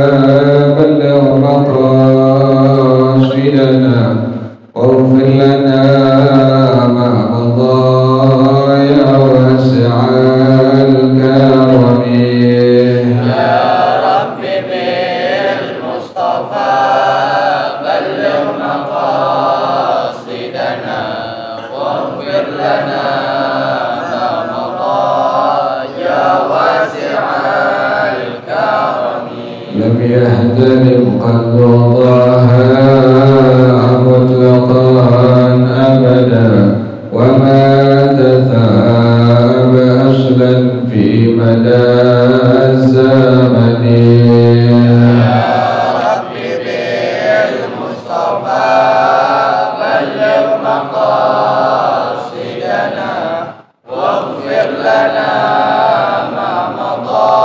فبلغ مقاصدنا واغفر لنا ما مضى يا واسع الكرم يا رب بالمصطفى بلغ مقاصدنا واغفر لنا ما مضى يا واسع الكرم لم يهتدم قد وضعها مطلقا أبدا وما تثاب أصلا في مدى الزمن يا رب بالمصطفى بلغ مقاصدنا واغفر لنا ما مضى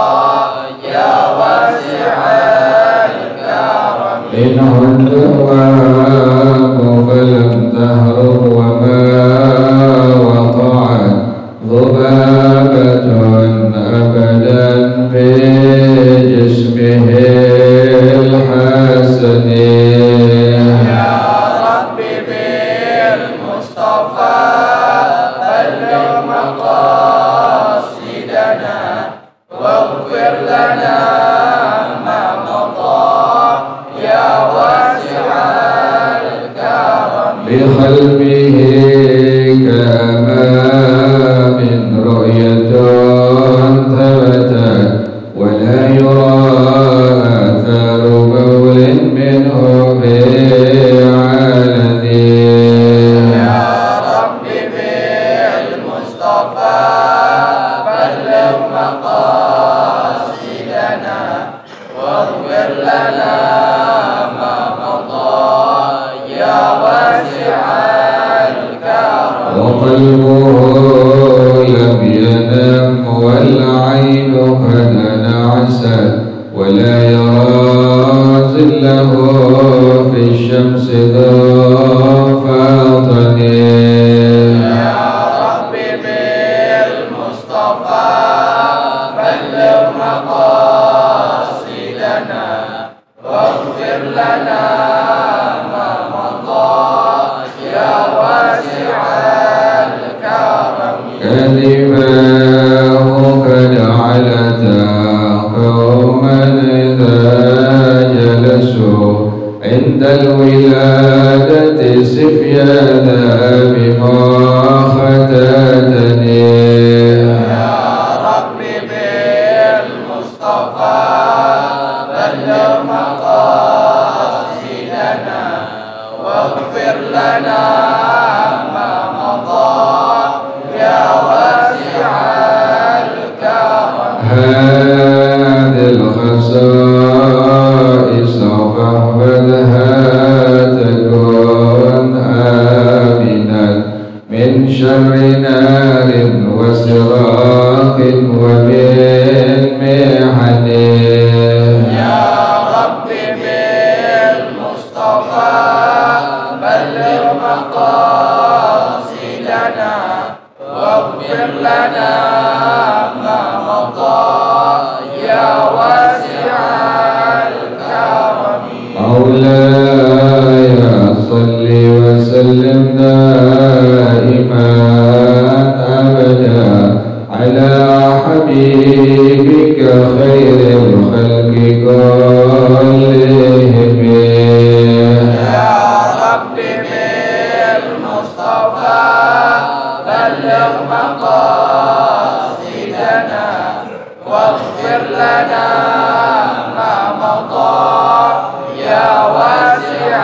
يا واسع الكرم إنه الدوام فلم تهرب وما وقعت ذبابة أبدا في جسمه الحسن يا رب بالمصطفى بلغ مقاصدنا واغفر لنا ما مضى يا واسع الكرم بقلبه كأمام رؤية ثبتت ولا يرى آثار بول منه بعلن يا رب بالمصطفى بلغ مقاصدنا واغفر لنا ما مضى يا واسع الكرم وقلبه لم ينم والعين قد نعست ولا يرى ظله في الشمس ذا فاطن يا رب بالمصطفى بلغ مقاصدنا واغفر لنا ما مضى يا واسع الكرم كذباه قد علتا قوما إذا جلسوا عند الولادة سفيانا بما ختتني يا رب بالمصطفى بلغ مقاصدنا واغفر لنا ما مضى يا واسع الكرم هذه الخصائص فاحفظها تكون آمنا من شر نار وسراق ومن محن يا رب بالمصطفى بلغ مقاصدنا واغفر لنا ما مضى يا واسع الكرم مولاي صل وسلم دائما أبدا على حبيبك خير الخلق كلهم يا رب بالمصطفى بلغ مقاصدنا واغفر لنا ما مضى يا واسع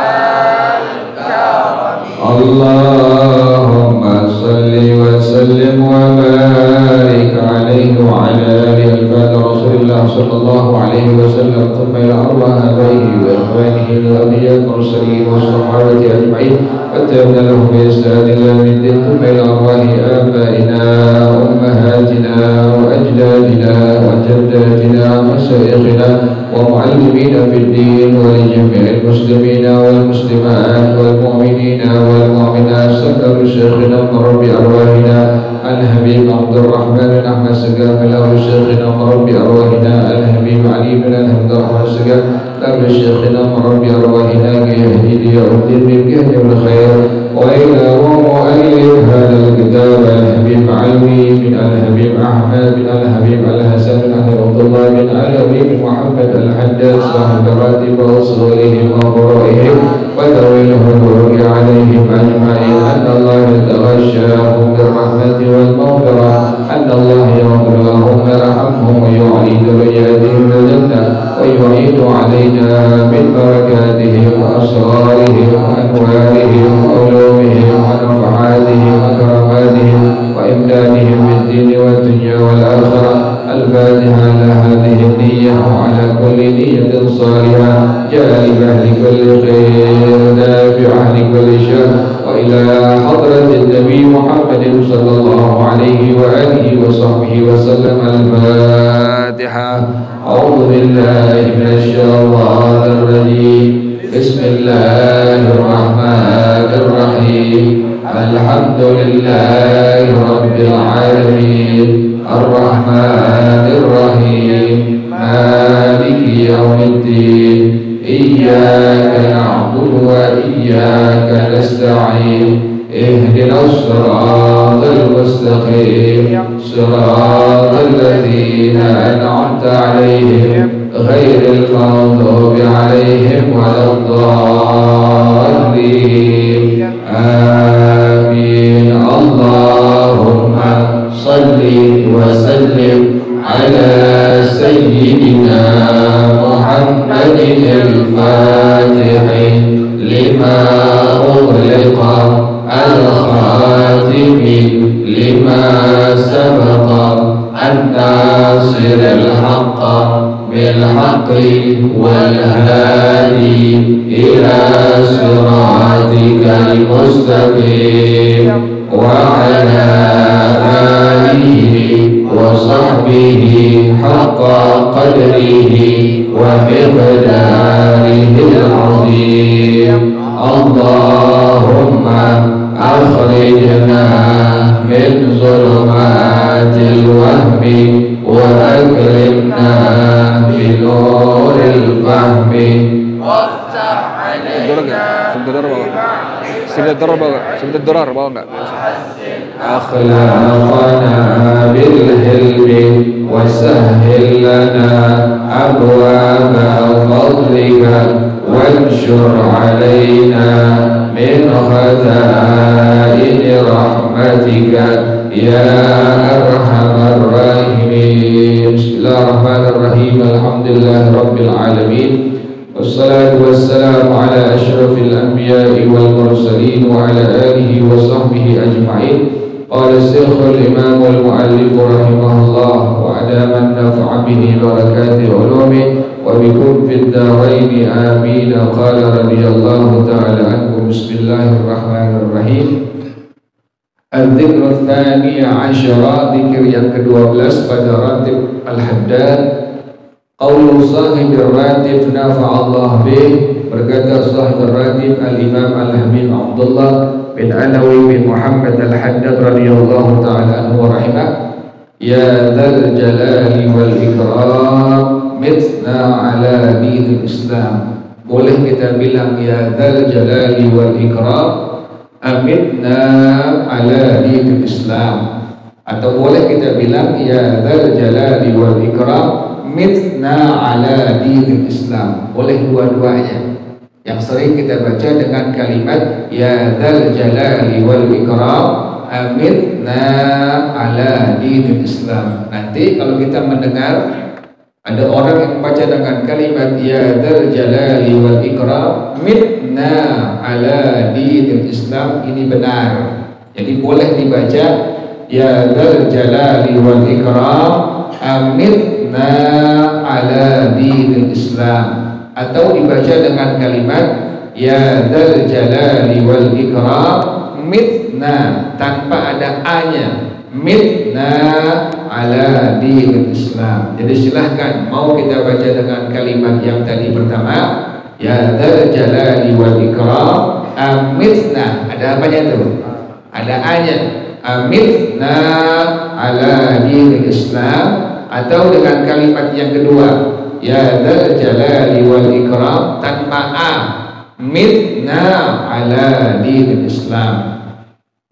الكرم اللهم صل وسلم وبارك عليه وعلى آله الفاتح رسول الله صلى الله عليه وسلم ثم إلى أرواح آبائه وإخوانه الأنبياء المرسلين والصحابة أجمعين وتابعنا لهم بإحسان إلى يوم الدين ثم إلى أرواح آبائنا وأمهاتنا وأجدادنا وجداتنا ومشايخنا ومعلمين في الدين ولجميع المسلمين والمسلمات والمؤمنين والمؤمنات سكر شيخنا مربي أرواحنا الحبيب عبد الرحمن بن أحمد سقام له شيخنا مربي أرواحنا الحبيب الحبيب علي بن الحمد الرحمن السجاد لابن شيخنا مربي أرواحنا يهدي ليؤدي بالجهد والخير وإلى مؤلف هذا الكتاب الحبيب علوي بن الحبيب أحمد بن الحبيب الحسن بن عبد الله بن علوي بن محمد الحداد صاحب راتب وصولهم وبرائهم وذوي الحضور عليهم أجمعين أن الله يتغشاهم بالرحمة والمغفرة أن الله يغفر لهم ويرحمهم ويعيد درجاتهم الجنة ويعيد علينا من بركاتهم وأسرارهم وأنوارهم وعلومهم ونفعاتهم وكراماتهم وإمدادهم بالدين والدنيا والآخرة. الفاتحة على هذه النية وعلى كل نية صالحة جالبة لكل خير نافعة لكل شر وإلى حضرة النبي محمد صلى الله عليه وآله وصحبه وسلم. الفاتحة. أعوذ بالله من الشيطان الرجيم. بسم الله الرحمن الرحيم. الحمد لله رب العالمين الرحمن الرحيم مالك يوم الدين إياك نعبد وإياك نستعين اهدنا الصراط المستقيم صراط الذين أنعمت عليهم غير المغضوب عليهم ولا الضالين آمين. اللهم صل وسلم على سيدنا محمد الفاتح لما أغلق الخاتم لما سبق الناصر الحق بالحق والهادي إلى صراطك المستقيم وعلى آله وصحبه حق قدره ومقداره العظيم. اللهم أخرجنا من ظلمات الوهم وأكرمنا بنور الفهم وافتح علينا أخلاقنا بالحلم وسهل لنا أبواب فضلك وانشر علينا من خزائن رحمتك يا أرحم الراحمين. بسم الله الرحمن الرحيم. الحمد لله رب العالمين والصلاة والسلام على أشرف الأنبياء والمرسلين وعلى آله وصحبه أجمعين. قال الشيخ الإمام المؤلف رحمه الله وأدام النفع به بركات علومه وبكم في الدارين آمين. قال رضي الله تعالى عنكم. بسم الله الرحمن الرحيم. الذكر الثاني عشر. ذكر yang ke-12 pada ratib Al-Haddad. Qaulu sahib ratib nafa'allah bih. Berkata sahib ratib Al-Imam Al-Habib Abdullah bin Alawi bin Muhammad Al-Haddad radhiyallahu ta'ala anhu wa rahimah. Ya dzal jalali wal ikram mitna ala dinil Islam. Boleh kita bilang ya dzal jalali wal ikram amitna ala dinil Islam, atau boleh kita bilang ya dzal jalali wal ikram mitna ala dinil Islam. Boleh dua-duanya. Yang sering kita baca dengan kalimat ya dzal jalali wal ikram amitna ala dinil Islam. Nanti kalau kita mendengar ada orang yang membaca dengan kalimat ya dzal jalali wal ikram mitna ala dinil Islam, ini benar. Jadi boleh dibaca ya dzal jalali wal ikram amitna ala dinil Islam, atau dibaca dengan kalimat ya dzal jalali wal ikram mitna tanpa ada a-nya, mitna ala dinil Islam. Jadi silahkan mau kita baca dengan kalimat yang tadi pertama ya dzal jalali wal ikram amitna, ada apanya tuh? Ada a-nya, amitna ala dinil Islam, atau dengan kalimat yang kedua ya dzal jalali wal ikram tanpa a, mitna ala dinil Islam.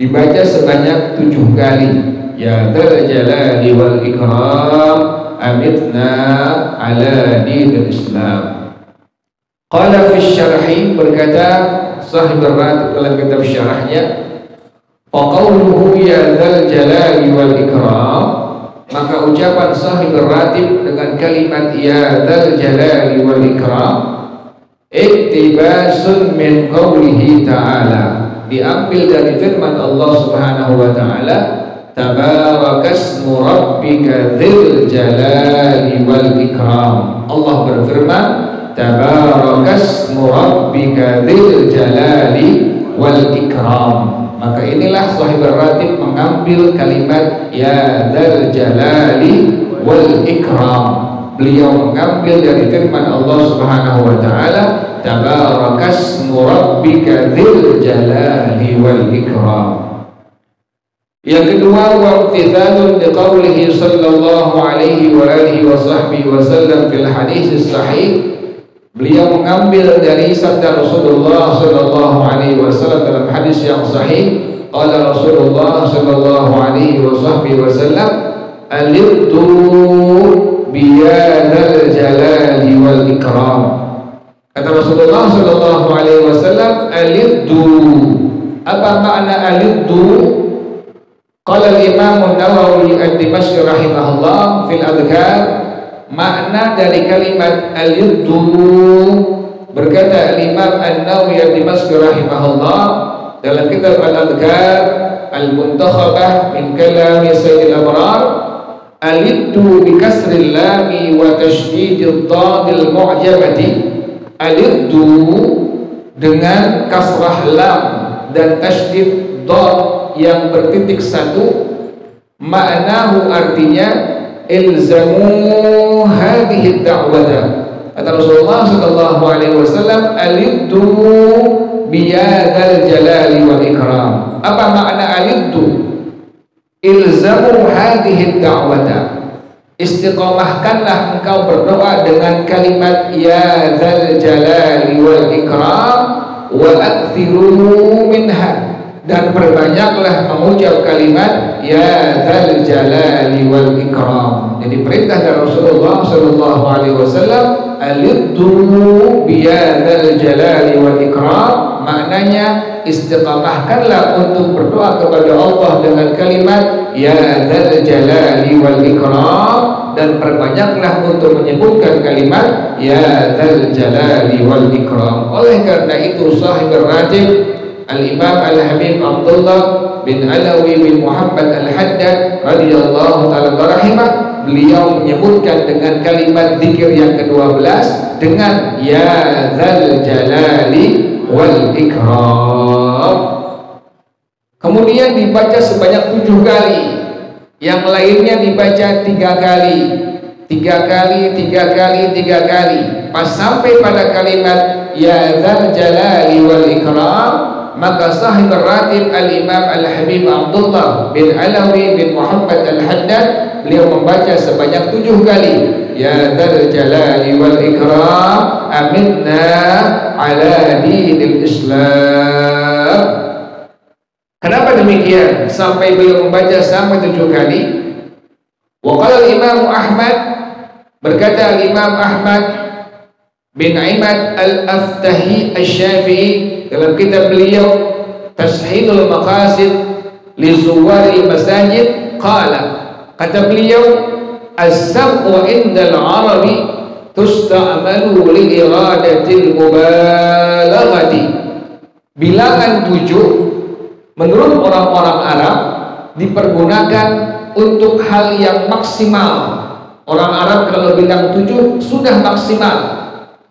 Dibaca sebanyak 7 kali, ya dzal jalali wal ikram amitna ala dinil Islam. Qala fi syarhi, berkata sahib ar-ratib dalam kitab syarahnya, wa qawluhu ya dzal jalali wal ikram, maka ucapan sahib ar-ratib dengan kalimat ya dzal jalali wal ikram iktibasun min qawlihi ta'ala, diambil dari firman Allah Subhanahu wa ta'ala, tabarakasmu rabbika dzil jalali wal ikram. Allah berfirman, tabarakasmu rabbika dzil jalali wal ikram. Maka inilah sahib ar-ratib mengambil kalimat ya dzal jalali wal ikram. Beliau mengambil dari firman Allah Subhanahu wa ta'ala, tabarakasmu rabbika dzil jalali wal ikram. Yang kedua, wa'tidalun liqaulihi sallallahu alaihi wa alihi wa sahbihi wa sallam fil hadis sahih. Beliau mengambil dari sabda Rasulullah sallallahu alaihi wasallam dalam hadis yang sahih. Qala Rasulullah sallallahu alaihi wasallam, aliddu biyadal jalali wal ikram. Kata Rasulullah sallallahu alaihi wasallam, aliddu. Apa makna aliddu? Qala al-Imam an-Nawawi ad-Dimashqi rahimahullah fil adhkar, makna dari kalimat al-yuddu, berkata al-Imam an-Nawawi ad-Dimashqi rahimahullah dalam kitab al-adhkar al-muntakhabah min kalami sayyidil abrar, al-yuddu bi kasril lami wa tasydidid dadil mu'jamati. Al-yuddu dengan kasrah lam dan tasydid dad yang bertitik satu, maknahu artinya ilzamu hadhihi da'wata. Kata Rasulullah sallallahu alaihi wasallam, aliddu biyadal jalali wal ikram. Apa makna aliddu? Ilzamu hadhihi da'wata. Istiqamahkanlah engkau berdoa dengan kalimat ya dzal jalali wal ikram wa akthiru minha, dan perbanyaklah mengucap kalimat ya dzal jalali wal ikram. Jadi perintah dari Rasulullah sallallahu alaihi wasallam, aliddu biya dzal jalali wal ikram, maknanya istiqamahkanlah untuk berdoa kepada Allah dengan kalimat ya dzal jalali wal ikram, dan perbanyaklah untuk menyebutkan kalimat ya dzal jalali wal ikram. Oleh karena itu sahib ar-ratib Al-Imam Al-Habib Abdullah bin Alawi bin Muhammad Al-Haddad radhiyallahu ta'ala rahimah, beliau menyebutkan dengan kalimat zikir yang ke-12 dengan ya dzal jalali wal ikram. Kemudian dibaca sebanyak 7 kali, yang lainnya dibaca 3 kali, 3 kali, 3 kali, 3 kali, pas sampai pada kalimat ya dzal jalali wal ikram. Maka sahib ar-ratib al-Imam Al-Habib Abdullah bin Alawi bin Muhammad Al-Haddad, beliau membaca sebanyak 7 kali ya dzal jalali wal ikram aminna ala dinil Islam. Kenapa demikian sampai beliau membaca sampai 7 kali? Wa qala al-Imam Ahmad, berkata al-Imam Ahmad bin Imad al-Aftahi asy-Syafi'i dalam kitab beliau Tashhilul Maqasid li Zuwari Masajid, qala, kata beliau, as-sab'u indal arabi tusta'malu li iradatil mubalaghati. Bilangan 7 menurut orang-orang Arab dipergunakan untuk hal yang maksimal. Orang Arab kalau bilang 7 sudah maksimal.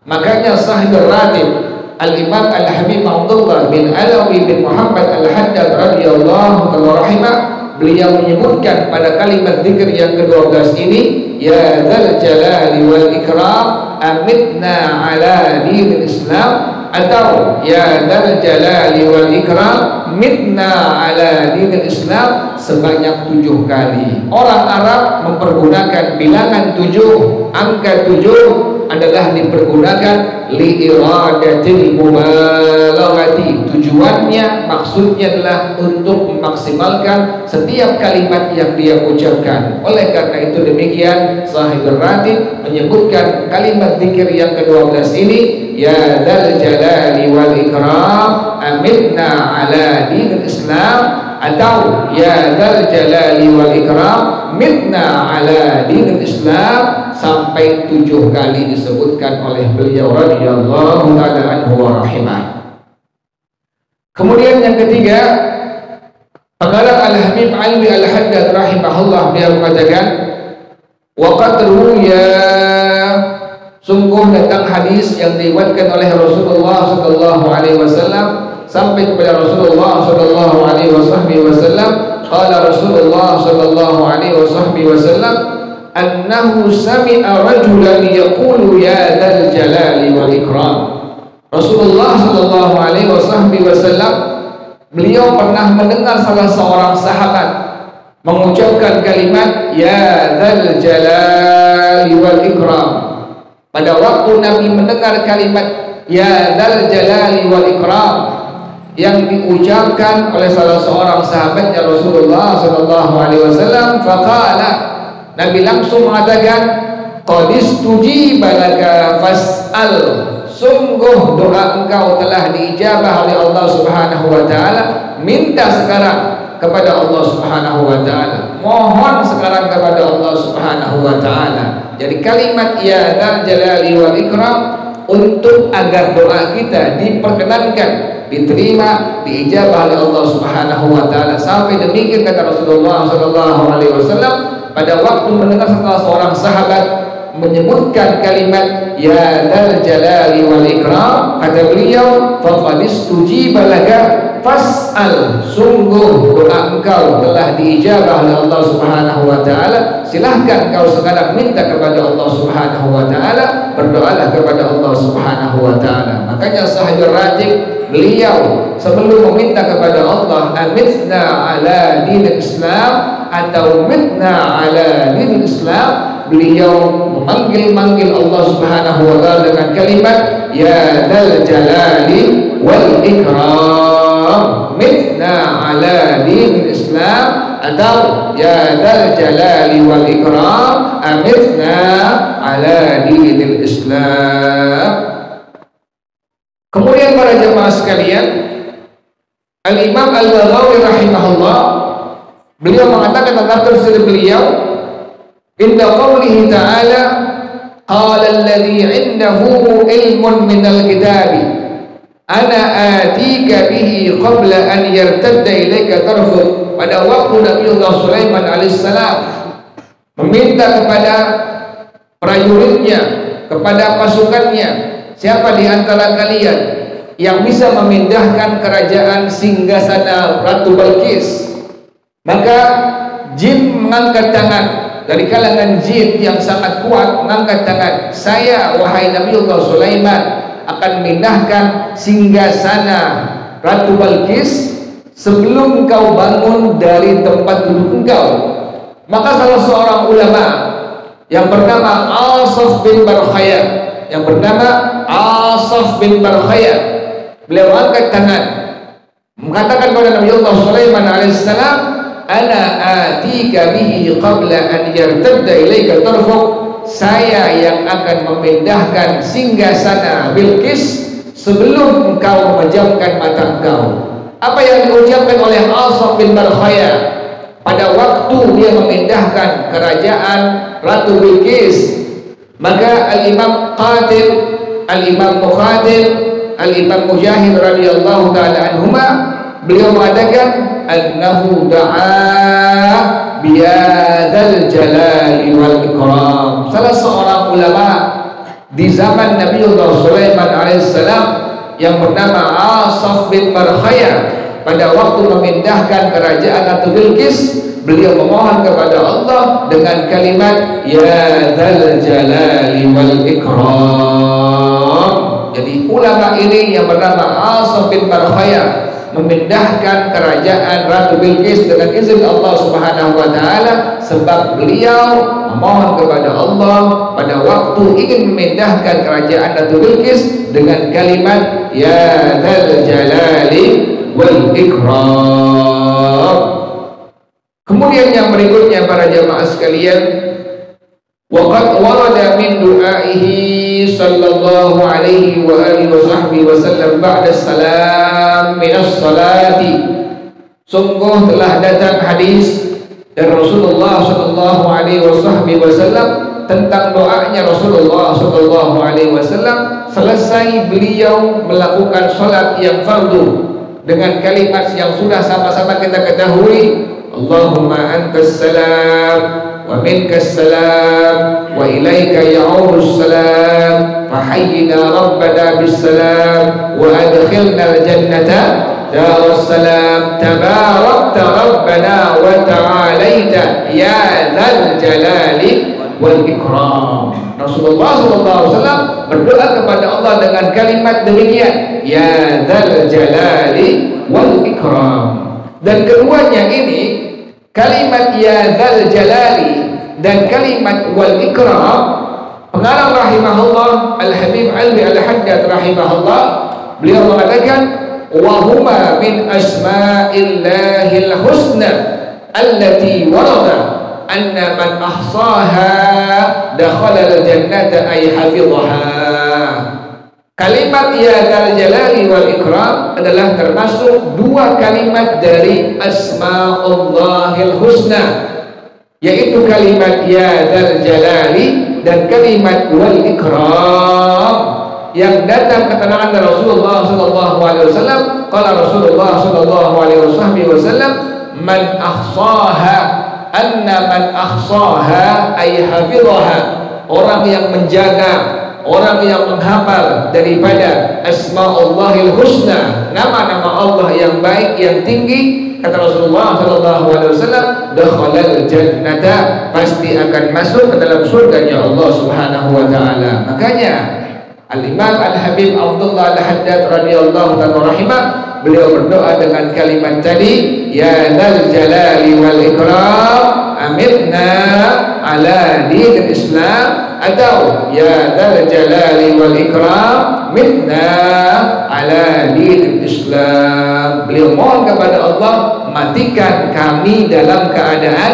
Makanya sahib ar-ratib Al-Imam Al-Habib Abdullah bin Alawi bin Muhammad Al-Haddad radhiyallahu ta'ala rahimah, beliau menyebutkan pada kalimat zikir yang ke-12 ini ya dzal jalali wal ikram amitna ala dinil Islam, atau ya dzal jalali wal ikram mitna ala dinil Islam sebanyak 7 kali. Orang Arab mempergunakan bilangan 7, angka 7 adalah dipergunakan li iradatil mubalaghati. Tujuannya, maksudnya adalah untuk memaksimalkan setiap kalimat yang dia ucapkan. Oleh karena itu demikian Sahibul Ratib menyebutkan kalimat zikir yang ke-12 ini, ya dzal jalali wal ikram amitna ala dinil Islam, atau ya dzal jalali wal ikram mitna ala dinil Islam, sampai 7 kali disebutkan oleh beliau radhiyallahu ta'ala anhu wa rahimah. Kemudian yang ketiga, Pengarang Al-Habib Alwi Al-Haddad rahimahullah, dia mengatakan waqad ruya, sungguh datang hadis yang diriwayatkan oleh Rasulullah sallallahu alaihi wasallam sampai kepada Rasulullah sallallahu alaihi wasallam, qala Rasulullah sallallahu alaihi wasallam annahu sami'a rajulan yaqulu ya dzal jalali wal ikram. Rasulullah sallallahu alaihi wasallam beliau pernah mendengar salah seorang sahabat mengucapkan kalimat ya dzal jalali wal ikram. Pada waktu Nabi mendengar kalimat ya dzal jalali wal ikram yang diucapkan oleh salah seorang sahabatnya Rasulullah sallallahu alaihi wasallam, faqala, Nabi langsung mengatakan qad istujiba laka fas'al, sungguh doa engkau telah diijabah oleh Allah Subhanahu wa taala, minta sekarang kepada Allah Subhanahu wa taala, mohon sekarang kepada Allah Subhanahu wa taala. Jadi kalimat ya dzal jalali wal ikram untuk agar doa kita diperkenankan, diterima, diijabah oleh Allah Subhanahu wa taala. Sampai demikian kata Rasulullah sallallahu alaihi wasallam, pada waktu mendengar salah seorang sahabat menyebutkan kalimat ya dzal jalali wal ikram, kata beliau faqad istujiba laka fas'al, sungguh doa engkau telah diijabah oleh Allah Subhanahu wa taala, silahkan kau sekarang minta kepada Allah Subhanahu wa taala, berdoalah kepada Allah Subhanahu wa taala. Makanya Sahibul Ratib beliau sebelum meminta kepada Allah amitna ala dinil Islam atau mitna ala dinil Islam, beliau memanggil Allah Subhanahu wa taala dengan kalimat ya dzal jalali wal ikram mitna ala dinil Islam, atau ya dzal jalali wal ikram amitna ala dinil Islam. Kemudian para jemaah sekalian, Al-Imam Al-Baghawi rahimahullah, beliau mengatakan tentang tafsir beliau, inda qawlihi ta'ala qala alladhi 'indahu ilmun minal kitabi ana atika bihi qabla an yartadda ilayka tarfuk. Pada waktu Nabiullah Sulaiman alaihissalam meminta kepada prajuritnya, kepada pasukannya, siapa di antara kalian yang bisa memindahkan kerajaan singgasana Ratu Balqis? Maka jin mengangkat tangan, dari kalangan jin yang sangat kuat mengangkat tangan, saya wahai Nabiullah Sulaiman akan memindahkan singgasana Ratu Balqis sebelum engkau bangun dari tempat duduk engkau. Maka salah seorang ulama yang bernama Asaf bin Barkhaya, beliau angkat tangan mengatakan kepada Nabiullah Sulaiman alaihissalam, ana atika bihi qabla an yartadda ilaika tarfuk, saya yang akan memindahkan singgasana Bilqis sebelum engkau memejamkan mata engkau. Apa yang diucapkan oleh Asaf bin Barkhaya pada waktu dia memindahkan kerajaan Ratu Bilqis? Maka Al-Imam Qatil, Al-Imam Muqatil, Al-Imam Mujahid radhiyallahu ta'ala anhuma, beliau mengatakan annahu da'a biyadzal jalali wal ikram. Salah seorang ulama di zaman Nabiullah Sulaiman alaihissalam yang bernama Asaf bin Barkhaya, pada waktu memindahkan kerajaan Ratu Bilqis, beliau memohon kepada Allah dengan kalimat ya dzal jalali wal ikram. Jadi ulama ini yang bernama Asim bin Barkhaya memindahkan kerajaan Ratu Bilqis dengan izin Allah Subhanahu wa taala, sebab beliau memohon kepada Allah pada waktu ingin memindahkan kerajaan Ratu Bilqis dengan kalimat ya dzal jalali wal ikram. Kemudian yang berikutnya para jamaah sekalian, waqad warada min du'aihi sallallahu alaihi wa alihi wa sahbihi wa sallam ba'da salam minas salati. Sungguh telah datang hadis dari Rasulullah sallallahu alaihi wa sallam tentang doanya Rasulullah sallallahu alaihi wasallam selesai beliau melakukan salat yang fardu dengan kalimat yang sudah sama-sama kita ketahui, Allahumma antas salam wa minkas salam wa ilaika ya'udus salam fahayyina rabbana bis salam wa adkhilna al jannata darus salam tabarakta rabbana wa ta'alaita ya dzal jalali wal ikram. Rasulullah SAW berdoa kepada Allah dengan kalimat demikian, ya dzal jalali wal ikram. Dan keduanya ini, kalimat ya dzal jalali dan kalimat wal ikram, pengarang rahimahullah Al-Habib Alwi Al-Haddad rahimahullah, beliau mengatakan wa huma min asma'illahil husna allati warada anna man ahsaha dakhala al-jannata ay hafidhaha. Kalimat ya dzal jalali wal ikram adalah termasuk dua kalimat dari asma'ullahil husna, yaitu kalimat ya dzal jalali dan kalimat wal ikram yang datang keterangan dari Rasulullah sallallahu alaihi wasallam. Qala Rasulullah sallallahu alaihi wasallam, man ahsaha, anna man ahsaha ay hafidhaha, orang yang menjaga, orang yang menghafal daripada asma'ullahil husna, nama-nama Allah yang baik yang tinggi, kata Rasulullah sallallahu alaihi wasallam, dakhalal jannata, pasti akan masuk ke dalam surganya Allah Subhanahu wa taala. Makanya Al-Imam Al-Habib Abdullah Al-Haddad radhiyallahu ta'ala rahimah, beliau berdoa dengan kalimat tadi, ya dzal jalali wal ikram amitna ala dinil Islam, atau ya dzal jalali wal ikram mitna ala dinil Islam. Beliau mohon kepada Allah, matikan kami dalam keadaan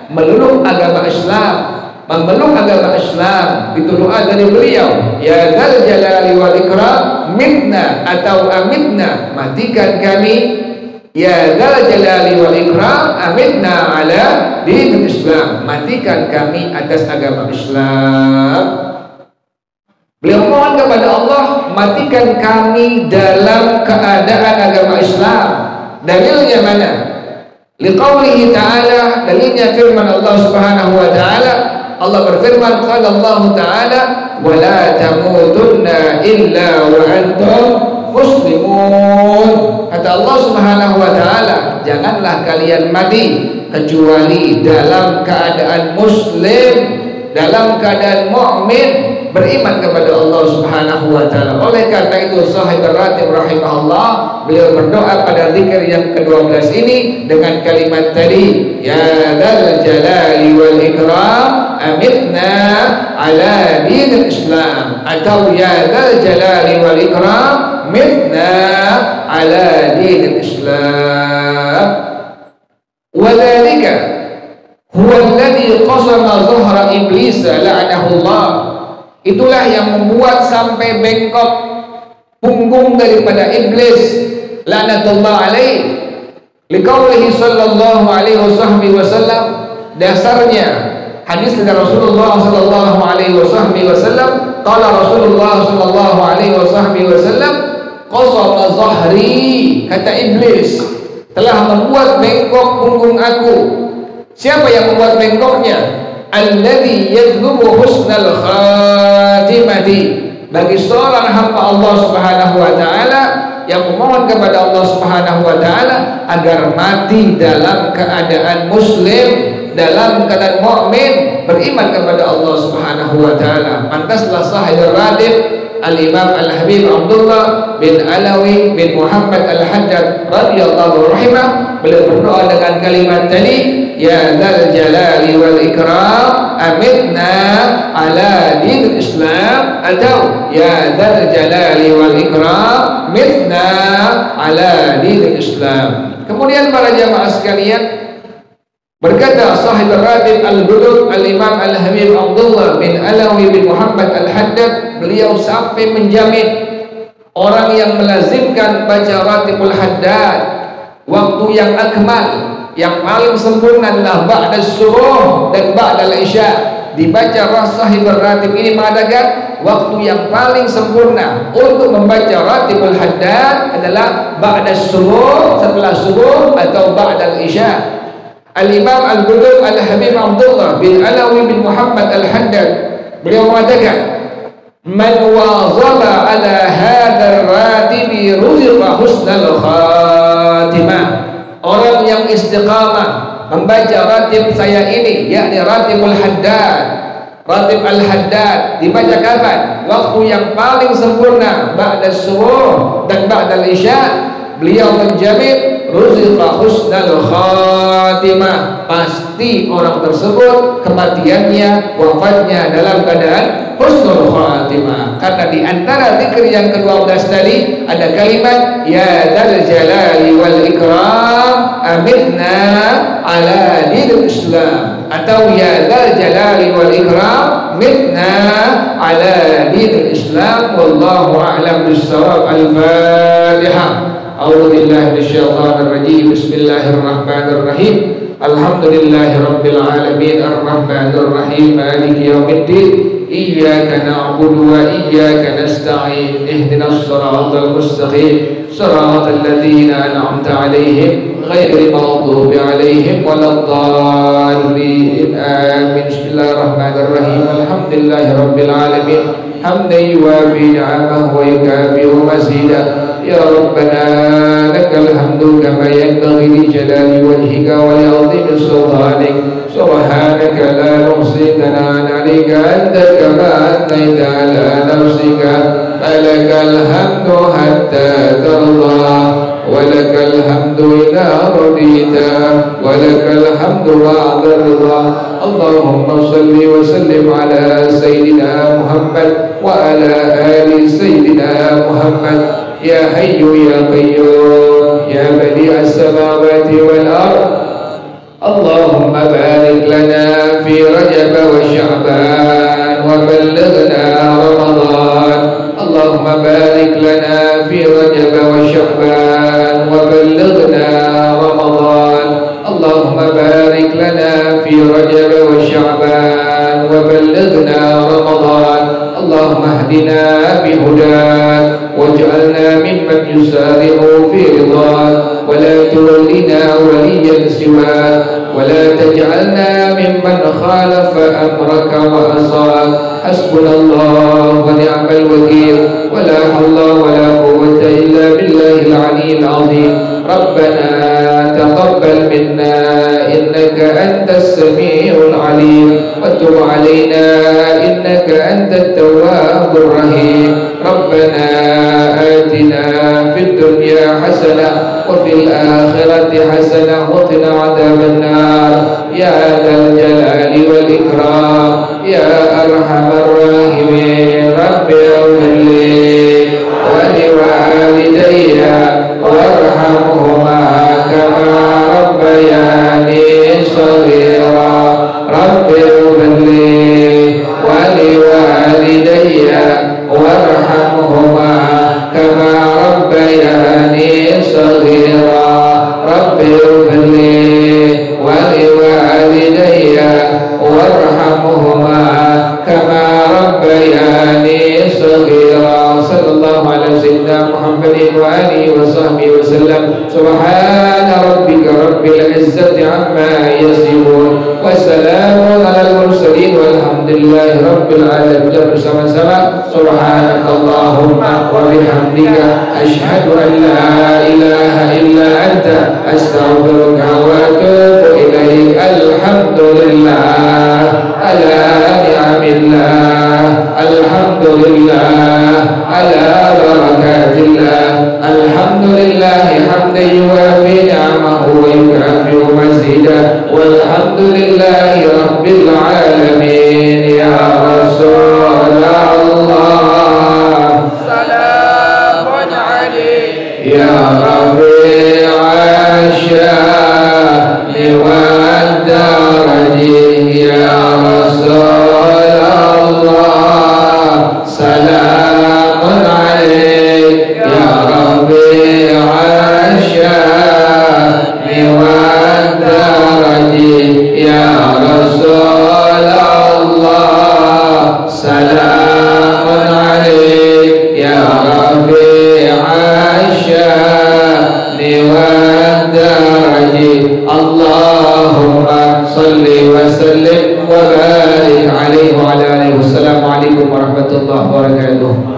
meluk agama Islam, memeluk agama Islam. Itu doa dari beliau, ya dzal jalali wal ikram mitna atau amitna, matikan kami, ya dzal jalali wal ikram amitna ala dinil Islam, matikan kami atas agama Islam. Beliau mohon kepada Allah, matikan kami dalam keadaan agama Islam. Dalilnya mana? Liqaulihi ta'ala, dalilnya firman Allah Subhanahu wa ta'ala. Allah berfirman, qala Allah ta'ala wa la tamutunna illa wa antum muslimun. Kata Allah Subhanahu wa ta'ala, janganlah kalian mati kecuali dalam keadaan muslim, dalam keadaan mukmin, beriman kepada Allah Subhanahu wa taala. Oleh karena itu Sahih Ar-Ratib rahimahullah, beliau berdoa pada zikir yang ke-12 ini dengan kalimat tadi, ya dzal jalali wal ikram amitna ala dinil Islam, atau ya dzal jalali wal ikram mitna ala dinil Islam. Wadzalika huwa alladhi qasama zuhra iblis la'anahullah. Itulah yang membuat sampai bengkok punggung daripada iblis, laknatullah alaih. Liqaulihi sallallahu alaihi wasallam, dasarnya hadis dari Rasulullah sallallahu alaihi wasallam, qala Rasulullah sallallahu alaihi wasallam, qasama zahri, kata iblis telah membuat bengkok punggung aku. Siapa yang membuat bengkoknya? Alladzi yadlubu husnal khatimati, bagi seorang hamba Allah Subhanahu wa taala yang memohon kepada Allah Subhanahu wa taala agar mati dalam keadaan muslim, dalam keadaan mukmin, beriman kepada Allah Subhanahu wa taala. Pantaslah Sahih Ar-Ratib Al-Imam Al-Habib Abdullah bin Alawi bin Muhammad Al-Haddad radhiyallahu rahimah, beliau berdoa dengan kalimat tadi, ya dzal jalali wal ikram amitna ala dinil Islam, atau ya dzal jalali wal ikram mitna ala dinil Islam. Kemudian para jamaah sekalian, berkata sahib Ratib Al-Bulugh Al-Imam Al-Habib Abdullah bin Alawi bin Muhammad Al-Haddad, beliau sampai menjamin orang yang melazimkan baca Ratibul Haddad waktu yang akmal, yang paling sempurna adalah ba'da subuh dan ba'da isya. Dibaca sahib Ratib ini mengatakan waktu yang paling sempurna untuk membaca Ratibul Haddad adalah ba'da subuh, setelah subuh, atau ba'da isya. Al-Imam Al-Bulugh Al-Habib Abdullah bin Alawi bin Muhammad Al-Haddad, beliau mengatakan, man wazaba ala hadzal ratibi ruziqa husnal khatimah. Orang yang istiqamah membaca ratib saya ini, yakni Ratibul Haddad, Ratib Al-Haddad, dibaca kapan? Waktu yang paling sempurna, ba'da subuh dan ba'da isya. Beliau menjamin ruziqa husnal khatimah, pasti orang tersebut kematiannya, wafatnya dalam keadaan husnul khatimah. Karena di antara zikir yang ke-12 tadi ada kalimat ya dzal jalali wal ikram amitna ala dinil Islam, atau ya dzal jalali wal ikram mitna ala dinil Islam. Wallahu a'lam bis-shawab. Al-Fatihah. A'udzu billahi minasyaitonir rajim. Bismillahirrahmanirrahim. Alhamdulillahi rabbil alamin arrahmanir rahim maliki yaumiddin. Iyyaka na'budu wa iyyaka nasta'in. Ihdinas siratal mustaqim. Siratal ladzina an'amta 'alaihim ghairil maghdubi 'alaihim waladdallin. Amin. Bismillahirrahmanirrahim. Alhamdulillahi rabbil alamin. Hamdan yuwafi ni'amahu wa yukafi'u mazidah. Ya Rabbana lakal hamdu kama yanbaghi li jalali wajhika wa li 'azimi sultanik. Subhanaka la nuhsi thana'an 'alaika anta kama athnayta 'ala nafsika. Falakal hamdu hatta tarda wa lakal hamdu idza radita wa lakal hamdu ba'da ridha. Allahumma salli wa sallim ala sayyidina Muhammad wa ala ali sayyidina Muhammad. Ya Hayyu Ya Qayyum Ya Badi'as Samawati wal Ard. Allahumma barik lana fi Rajab wa Sya'ban wa ballighna Ramadan. Allahumma barik lana fi Rajab wa Sya'ban wa ballighna Ramadan. Allahumma barik lana fi Rajab wa Sya'ban wa ballighna Ramadan. Allahumma hdina bihudak waj'alna mimman yusari'u fi ridhak wa la tuwallina waliyan siwak wa la taj'alna mimman khalafa amraka wa asaq. Hasbunallahu wa ni'mal wakil wa la hawla wa la quwwata illa billahil 'aliyyil 'azim. Rabbana taqabbal minna innaka antas sami'ul 'alim wa tub 'alaina innaka antat tawwabur rahim. Rabbana atina fid dunya hasanah wa fil akhirati hasanah wa qina adzaban nar. Ya dzal jalali wal ikram ya arhamar rahimin. Rabbi ighfirli wa liwalidayya warhamhuma kama rabbayani shaghira. Rabbi ighfirli wa liwalidayya warhamhuma kama rabbayani shaghira. Rabbi ighfirli wa liwalidayya warhamhuma kama rabbayani shaghira. Sallallahu ala sayyidina Muhammadin wa alihi wa sahbihi wa sallam. Subhana rabbika rabbil izzati amma yasifun wa salamun alal mursalin walhamdulillahi rabbil alamin. Bersama-sama subhanakallahumma wa bihamdika asyhadu an la ilaha illa anta astaghfiruka wa atubu ilaik. Alhamdulillah ala ni'amillah. Alhamdulillah يا رفيع الشأن والدرج يا رسول الله سلام عليك يا رفيع الشأن والدرج يا رسول الله سلام عليك يا رفيع الشأن والدرج اللهم صل وسلم وبارك عليه وعلى آله. والسلام عليكم ورحمة الله وبركاته.